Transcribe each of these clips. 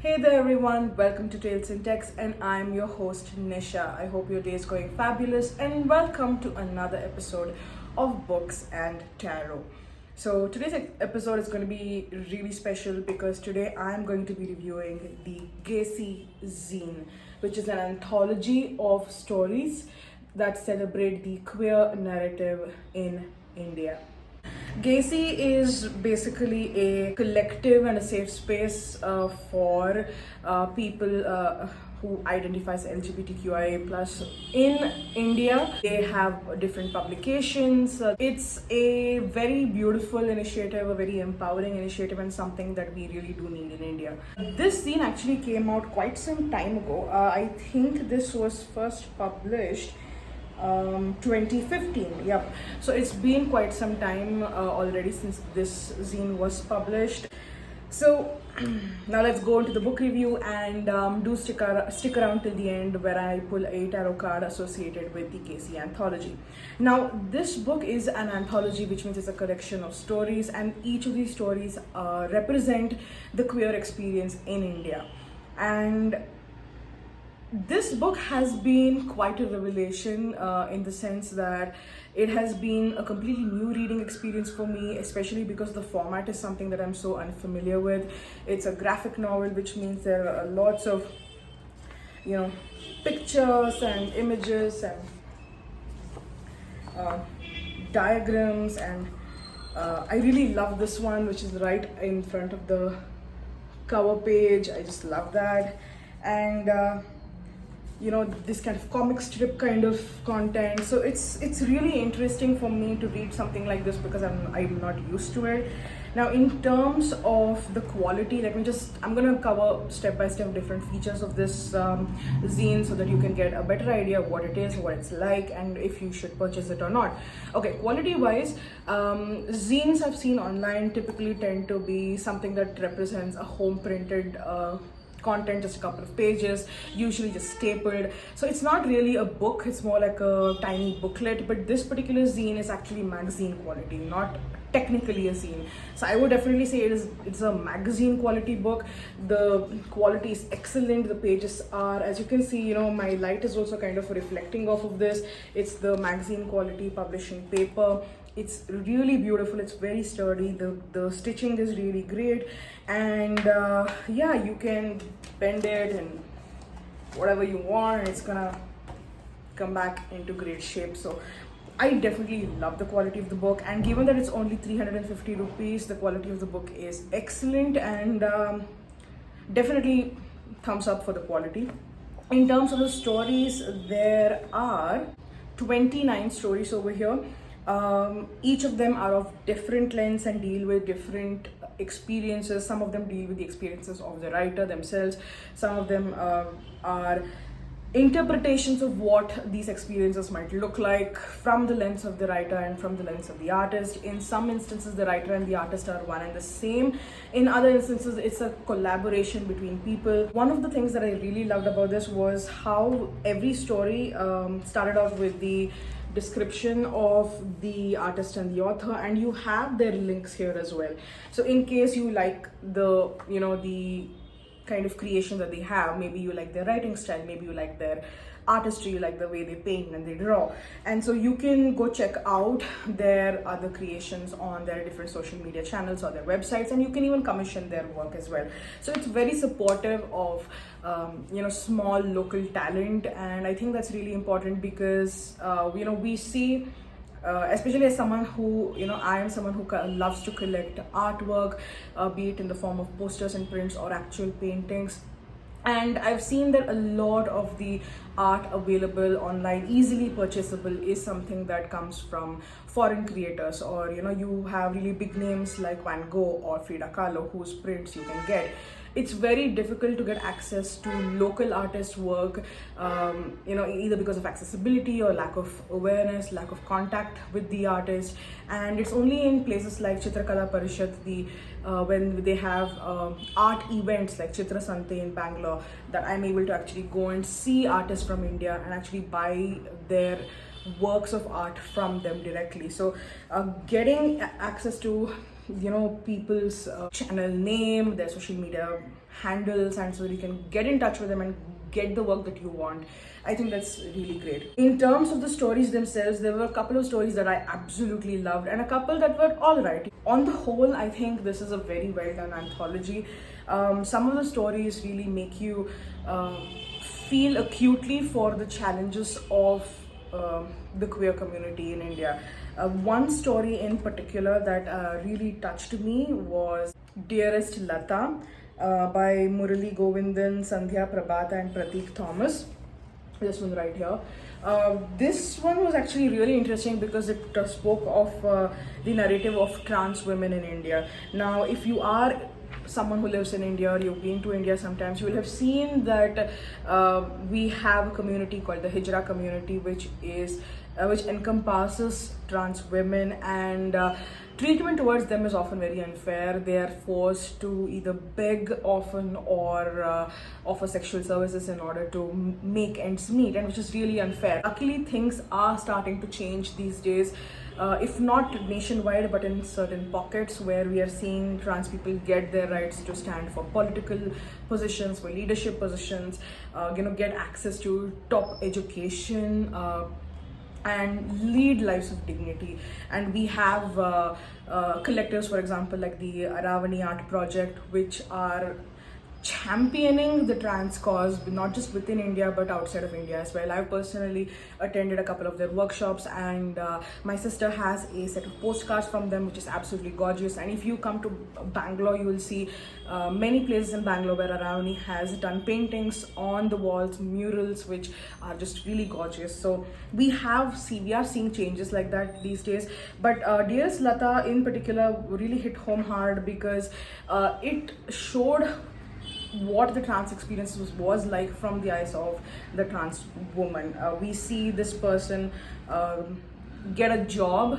Hey there everyone, welcome to Tales in Text and I'm your host Nisha. I hope your day is going fabulous and welcome to another episode of Books and Tarot. So today's episode is going to be really special because today I'm going to be reviewing the Gaysi Zine, which is an anthology of stories that celebrate the queer narrative in India. Gaysi is basically a collective and a safe space for people who identify as LGBTQIA plus in India. They have different publications. It's a very beautiful initiative, a very empowering initiative, and something that we really do need in India. This zine actually came out quite some time ago. I think this was first published 2015. Yep. So it's been quite some time already since this zine was published. So now let's go into the book review and do stick around till the end, where I pull a tarot card associated with the Gaysi anthology. Now this book is an anthology, which means it's a collection of stories, and each of these stories represent the queer experience in India. And this book has been quite a revelation in the sense that it has been a completely new reading experience for me, especially because the format is something that I'm so unfamiliar with. It's a graphic novel, which means there are lots of, pictures and images and diagrams, and I really love this one, which is right in front of the cover page. I just love that. And this kind of comic strip kind of content. So it's really interesting for me to read something like this because I'm not used to it. Now, in terms of the quality, I'm gonna cover step by step different features of this zine so that you can get a better idea of what it is, what it's like, and if you should purchase it or not. Okay, quality wise, zines I've seen online typically tend to be something that represents a home printed content, just a couple of pages, usually just stapled. So it's not really a book, it's more like a tiny booklet. But this particular zine is actually magazine quality, not technically a zine. So I would definitely say it's a magazine quality book. The quality is excellent. The pages are, as you can see, my light is also kind of reflecting off of this. It's the magazine quality publishing paper. It's really beautiful. It's very sturdy. The stitching is really great, and you can bend it and whatever you want, it's gonna come back into great shape. So I definitely love the quality of the book, and given that it's only 350 rupees, the quality of the book is excellent, and definitely thumbs up for the quality. In terms of the stories, there are 29 stories over here. Each of them are of different lengths and deal with different experiences. Some of them deal with the experiences of the writer themselves. Some of them are interpretations of what these experiences might look like from the lens of the writer and from the lens of the artist. In some instances, the writer and the artist are one and the same. In other instances, it's a collaboration between people. One of the things that I really loved about this was how every story started off with the description of the artist and the author, and you have their links here as well. So in case you like the kind of creation that they have, maybe you like their writing style, maybe you like their artistry, you like the way they paint and they draw, and so you can go check out their other creations on their different social media channels or their websites, and you can even commission their work as well. So it's very supportive of small local talent, and I think that's really important because we see especially as someone who, I am someone who loves to collect artwork, be it in the form of posters and prints or actual paintings. And I've seen that a lot of the art available online, easily purchasable, is something that comes from foreign creators, or you have really big names like Van Gogh or Frida Kahlo, whose prints you can get. It's very difficult to get access to local artists' work, either because of accessibility or lack of awareness, lack of contact with the artist. And it's only in places like Chitrakala Parishad, when they have art events like Chitra Sante in Bangalore, that I'm able to actually go and see artists from India and actually buy their works of art from them directly. So getting access to people's channel name, their social media handles, and so that you can get in touch with them and get the work that you want. I think that's really great. In terms of the stories themselves, there were a couple of stories that I absolutely loved and a couple that were all right. On the whole, I think this is a very well done anthology. Some of the stories really make you feel acutely for the challenges of the queer community in India. One story in particular that really touched me was Dearest Lata by Murali Govindan, Sandhya Prabhat and Prateek Thomas. This one right here. This one was actually really interesting because it spoke of the narrative of trans women in India. Now, if you are someone who lives in India or you've been to India sometimes, you will have seen that we have a community called the Hijra community, which encompasses trans women, and treatment towards them is often very unfair. They are forced to either beg often or offer sexual services in order to make ends meet, and which is really unfair. Luckily, things are starting to change these days. If not nationwide, but in certain pockets where we are seeing trans people get their rights to stand for political positions, for leadership positions, get access to top education, and lead lives of dignity. And we have collectives, for example, like the Aravani Art Project, which are championing the trans cause, not just within India but outside of India as well. I've personally attended a couple of their workshops, and my sister has a set of postcards from them, which is absolutely gorgeous. And if you come to Bangalore, you will see many places in Bangalore where Aravani has done paintings on the walls, murals, which are just really gorgeous. So we are seeing changes like that these days. But Dearest Lata in particular really hit home hard because it showed what the trans experience was like from the eyes of the trans woman. We see this person get a job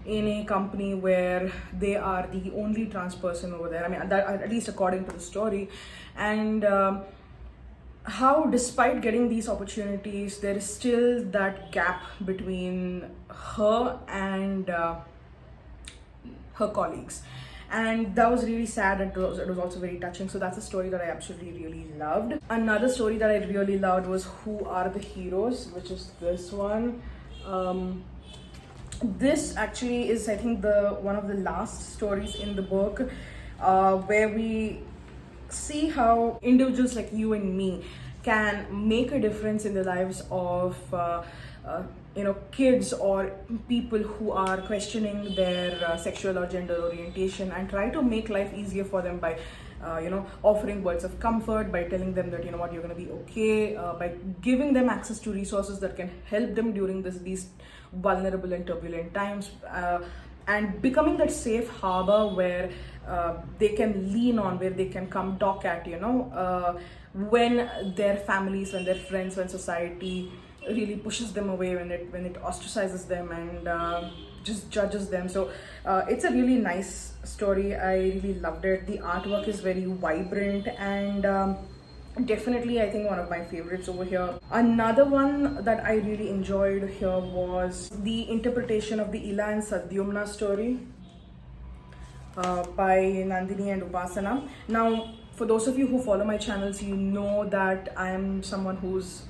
in a company where they are the only trans person over there. I mean, that, at least according to the story. And how despite getting these opportunities, there is still that gap between her and her colleagues. And that was really sad, and it was also very touching. So that's a story that I absolutely really loved. Another story that I really loved was Who Are the Heroes, which is this one. This actually is, I think, one of the last stories in the book, where we see how individuals like you and me can make a difference in the lives of kids or people who are questioning their sexual or gender orientation, and try to make life easier for them by offering words of comfort, by telling them that, you're going to be okay, by giving them access to resources that can help them during these vulnerable and turbulent times, and becoming that safe harbor where they can lean on, where they can come talk at, when their families, when their friends, when society really pushes them away, when it ostracizes them and just judges them. So it's a really nice story. I really loved it. The artwork is very vibrant and definitely, I think, one of my favorites over here. Another one that I really enjoyed here was the interpretation of the Ila and Sadyumna story by Nandini and Upasana. Now, for those of you who follow my channels, you know that I am someone who's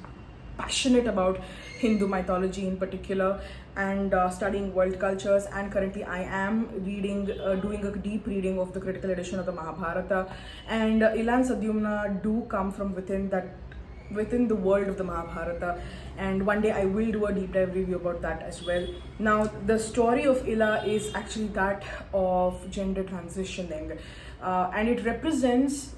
passionate about Hindu mythology in particular, and studying world cultures, and currently I am doing a deep reading of the critical edition of the Mahabharata, and Ila and Sadyumna do come from within the world of the Mahabharata, and one day I will do a deep dive review about that as well. Now, the story of Ila is actually that of gender transitioning, and it represents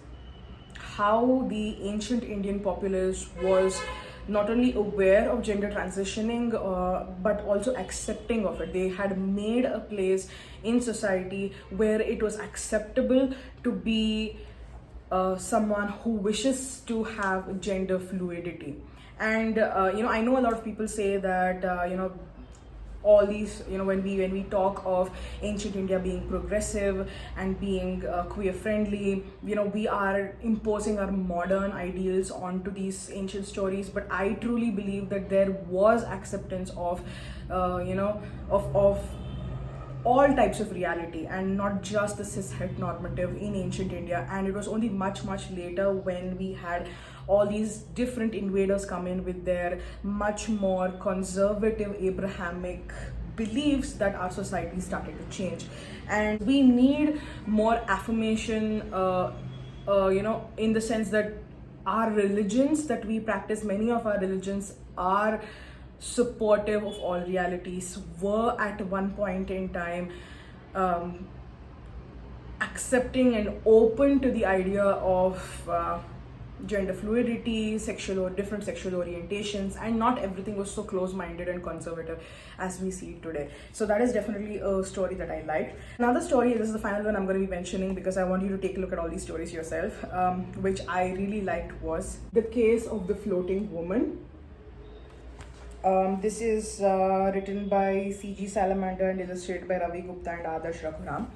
how the ancient Indian populace was not only aware of gender transitioning but also accepting of it. They had made a place in society where it was acceptable to be someone who wishes to have gender fluidity. And I know a lot of people say that all these, when we talk of ancient India being progressive and being queer friendly, we are imposing our modern ideals onto these ancient stories. But I truly believe that there was acceptance of all types of reality and not just the cis het normative in ancient India. And it was only much later when we had all these different invaders come in with their much more conservative Abrahamic beliefs that our society started to change. And we need more affirmation, in the sense that our religions that we practice, many of our religions are supportive of all realities, were at one point in time accepting and open to the idea of gender fluidity, different sexual orientations, and not everything was so close-minded and conservative as we see it today. So that is definitely a story that I liked. Another story, this is the final one I'm going to be mentioning because I want you to take a look at all these stories yourself, which I really liked, was The Case of the Floating Woman. This is written by C.G. Salamander and illustrated by Ravi Gupta and Adarsh Raghuram.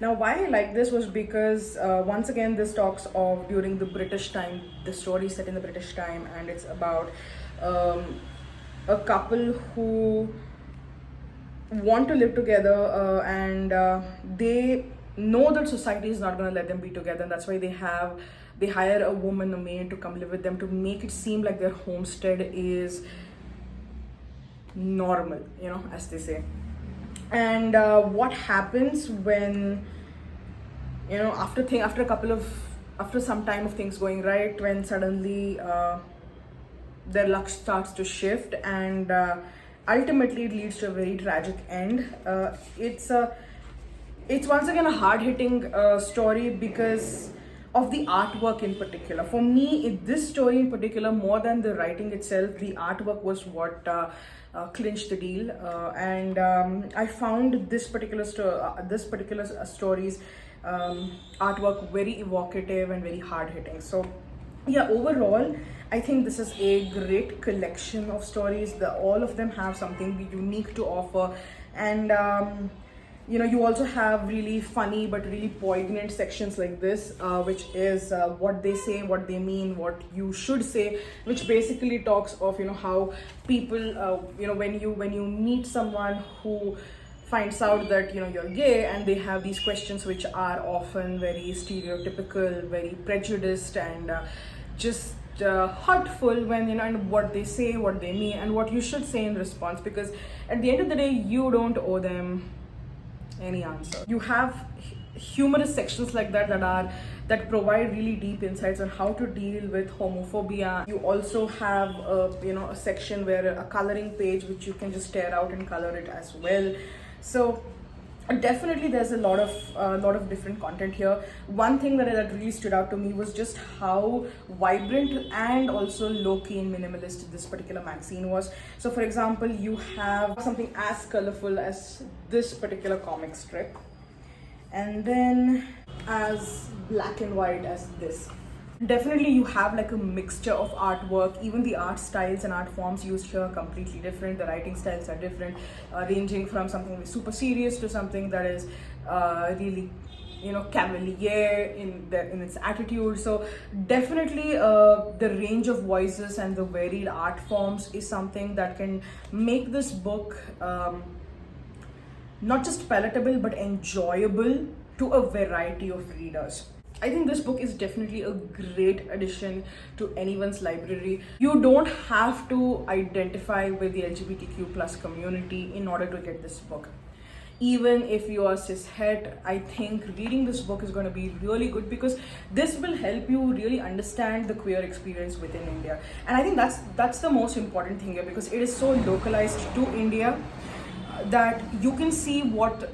Now, why I like this was because once again this talks of during the British time. The story is set in the British time, and it's about a couple who want to live together and they know that society is not going to let them be together, and that's why they hire a woman, a maid, to come live with them to make it seem like their homestead is normal, as they say. And what happens when, after some time of things going right, when suddenly their luck starts to shift, and ultimately it leads to a very tragic end. It's once again a hard-hitting story because of the artwork in particular. For me, this story in particular, more than the writing itself, the artwork was what clinched the deal, and I found this particular story's artwork very evocative and very hard-hitting. So yeah, overall I think this is a great collection of stories. All of them have something unique to offer, and you also have really funny but really poignant sections like this, which is what they say, what they mean, what you should say, which basically talks of how people, when you meet someone who finds out that you're gay, and they have these questions which are often very stereotypical, very prejudiced, and just hurtful, when and what they say, what they mean, and what you should say in response, because at the end of the day you don't owe them any answer. You have humorous sections like that provide really deep insights on how to deal with homophobia. You also have a section where a coloring page which you can just tear out and color it as well. So definitely there's a lot of different content here. One thing that really stood out to me was just how vibrant and also low-key and minimalist this particular magazine was. So for example, you have something as colorful as this particular comic strip, and then as black and white as this. Definitely you have like a mixture of artwork. Even the art styles and art forms used here are completely different. The writing styles are different, ranging from something super serious to something that is really cavalier in its attitude. So definitely the range of voices and the varied art forms is something that can make this book not just palatable but enjoyable to a variety of readers. I think this book is definitely a great addition to anyone's library. You don't have to identify with the LGBTQ plus community in order to get this book. Even if you are cishet, I think reading this book is going to be really good, because this will help you really understand the queer experience within India. And I think that's the most important thing here, because it is so localized to India that you can see what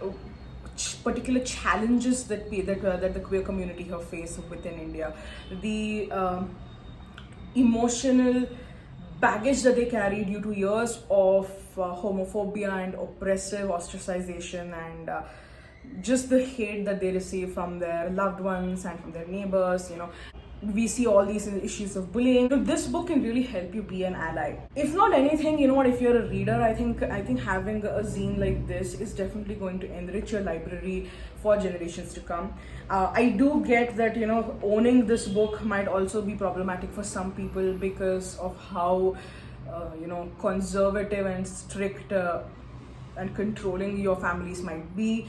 particular challenges that the queer community have faced within India, the emotional baggage that they carry due to years of homophobia and oppressive ostracization, and just the hate that they receive from their loved ones and from their neighbors. We see all these issues of bullying. So this book can really help you be an ally. If not anything, if you're a reader, I think having a zine like this is definitely going to enrich your library for generations to come. I do get that owning this book might also be problematic for some people because of how conservative and strict and controlling your families might be.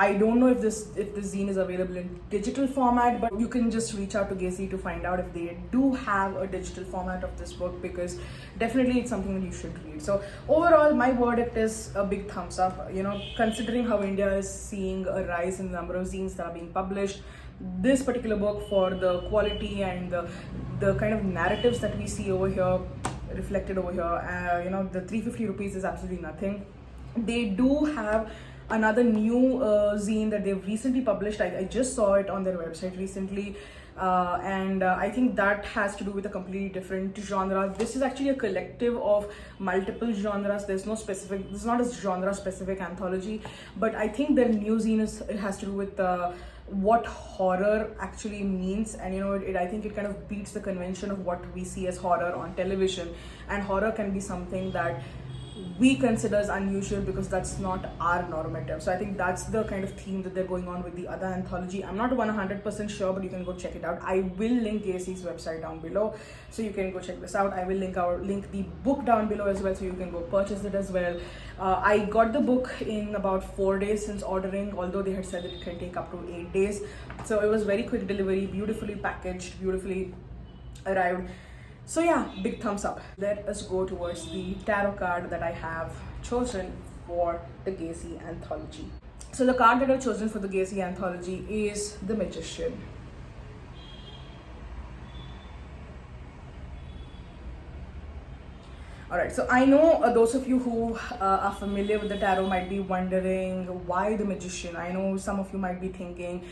I don't know if this zine is available in digital format, but you can just reach out to Gaysi to find out if they do have a digital format of this book, because definitely it's something that you should read. So overall, my verdict is a big thumbs up. You know, considering how India is seeing a rise in the number of zines that are being published, this particular book, for the quality and the kind of narratives that we see over here, reflected over here, you know, the 350 rupees is absolutely nothing. They do have another new zine that they've recently published. I just saw it on their website recently, and I think that has to do with a completely different genre. This is actually a collective of multiple genres. There's no specific, this is not a genre specific anthology, but I think their new zine it has to do with what horror actually means. And you know, I think it kind of beats the convention of what we see as horror on television, and horror can be something that we consider as unusual because that's not our normative. So I think that's the kind of theme that they're going on with the other anthology. I'm not 100% sure, but you can go check it out. I will link Gaysi's website down below, so you can go check this out. I will link the book down below as well, so you can go purchase it as well. I got the book in about 4 days since ordering, although they had said that it can take up to 8 days. So it was very quick delivery, beautifully packaged, beautifully arrived. So yeah, big thumbs up. Let us go towards the tarot card that I have chosen for the Gaysi anthology. So the card that I've chosen for the Gaysi anthology is the Magician. Alright, so I know those of you who are familiar with the tarot might be wondering why the Magician. I know some of you might be thinking,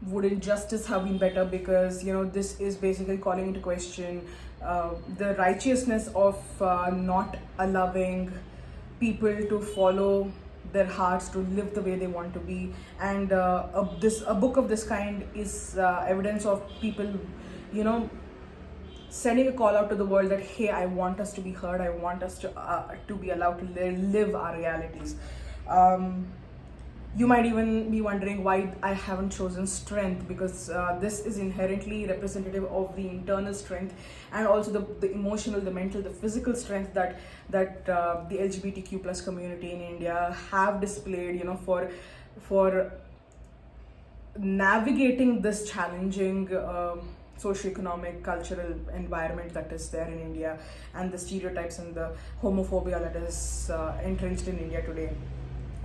wouldn't justice have been better? Because you know, this is basically calling into question the righteousness of not allowing people to follow their hearts, to live the way they want to be. And a book of this kind is evidence of people, you know, sending a call out to the world that, hey, I want us to be heard, I want us to be allowed to live our realities. You might even be wondering why I haven't chosen strength, because this is inherently representative of the internal strength, and also the emotional, the mental, the physical strength that the LGBTQ plus community in India have displayed, you know, for navigating this challenging socioeconomic, cultural environment that is there in India, and the stereotypes and the homophobia that is entrenched in India today.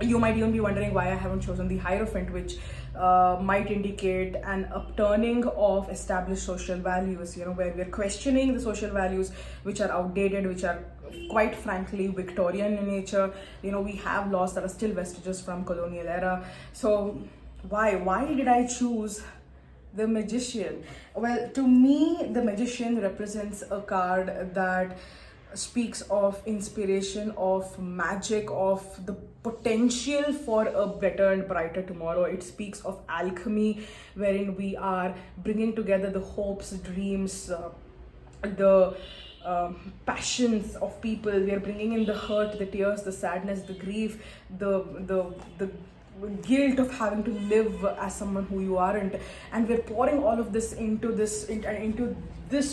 You might even be wondering why I haven't chosen the Hierophant, which might indicate an upturning of established social values, you know, where we're questioning the social values which are outdated, which are quite frankly Victorian in nature. You know, we have laws that are still vestiges from colonial era. So why did I choose the Magician? Well, to me, the Magician represents a card that speaks of inspiration, of magic, of the potential for a better and brighter tomorrow. It speaks of alchemy, wherein we are bringing together the hopes, dreams, the passions of people. We are bringing in the hurt, the tears, the sadness, the grief, the guilt of having to live as someone who you aren't, and we're pouring all of this into this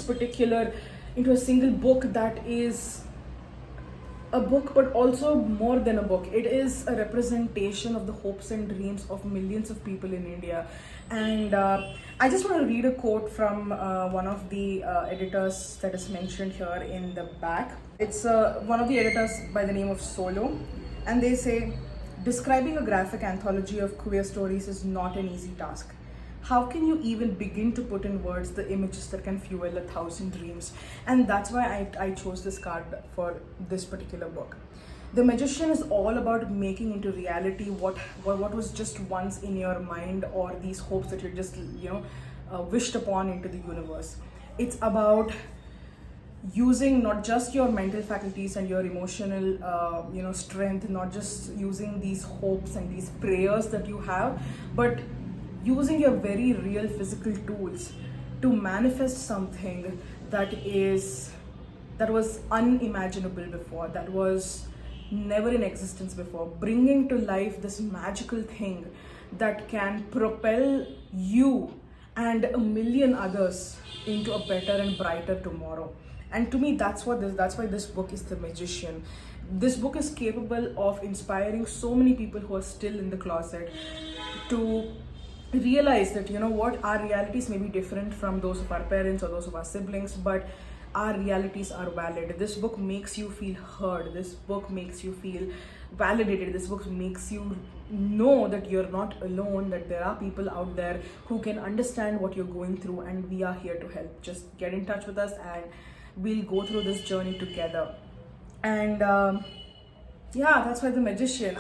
particular, into a single book that is a book, but also more than a book. It is a representation of the hopes and dreams of millions of people in India. And I just want to read a quote from one of the editors that is mentioned here in the back. It's one of the editors by the name of Solo, and they say, "Describing a graphic anthology of queer stories is not an easy task. How can you even begin to put in words the images that can fuel 1,000 dreams?" And that's why I chose this card for this particular book. The Magician is all about making into reality what was just once in your mind, or these hopes that you just, you know, wished upon into the universe. It's about using not just your mental faculties and your emotional you know, strength, not just using these hopes and these prayers that you have, but using your very real physical tools to manifest something that was unimaginable before, that was never in existence before, bringing to life this magical thing that can propel you and a million others into a better and brighter tomorrow. And to me, that's why this book is The Magician. this book is capable of inspiring so many people who are still in the closet to realize that, you know what, our realities may be different from those of our parents or those of our siblings, but our realities are valid. This book makes you feel heard. This book makes you feel validated. This book makes you know that you're not alone, that there are people out there who can understand what you're going through, and we are here to help. Just get in touch with us and we'll go through this journey together. And yeah, that's why The Magician,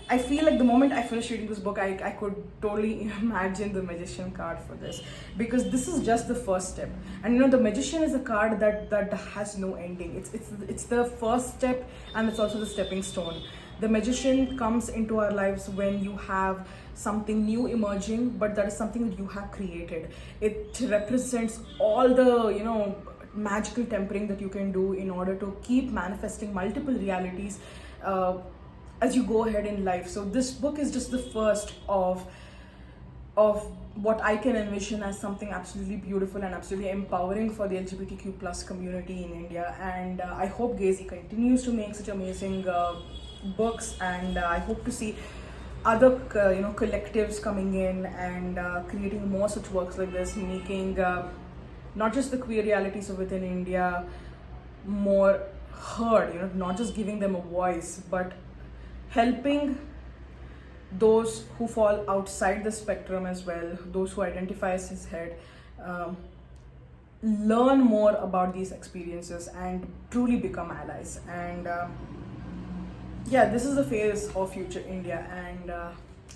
I feel like the moment I finished reading this book, I could totally imagine the Magician card for this, because this is just the first step. And you know, the Magician is a card that has no ending. It's the first step, and it's also the stepping stone. The Magician comes into our lives when you have something new emerging, but that is something that you have created. It represents all the, you know, magical tempering that you can do in order to keep manifesting multiple realities as you go ahead in life. So this book is just the first of what I can envision as something absolutely beautiful and absolutely empowering for the LGBTQ plus community in India. And I hope Gaysi continues to make such amazing books, and I hope to see other you know, collectives coming in and creating more such works like this, making not just the queer realities of within India more heard, you know, not just giving them a voice, but helping those who fall outside the spectrum as well, those who identify as cishet, learn more about these experiences and truly become allies. And yeah, this is the face of future India, and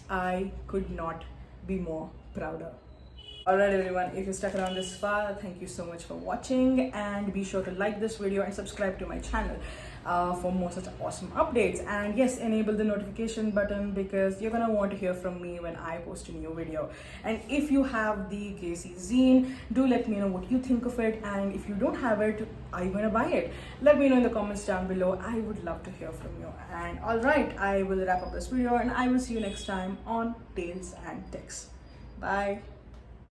I could not be more prouder. Alright everyone, if you stuck around this far, thank you so much for watching, and be sure to like this video and subscribe to my channel for more such awesome updates. And yes, enable the notification button, because you're gonna want to hear from me when I post a new video. And if you have the Gaysi zine, do let me know what you think of it, and if you don't have it, are you gonna buy it? Let me know in the comments down below. I would love to hear from you. And alright, I will wrap up this video, and I will see you next time on Tales and Texts. Bye.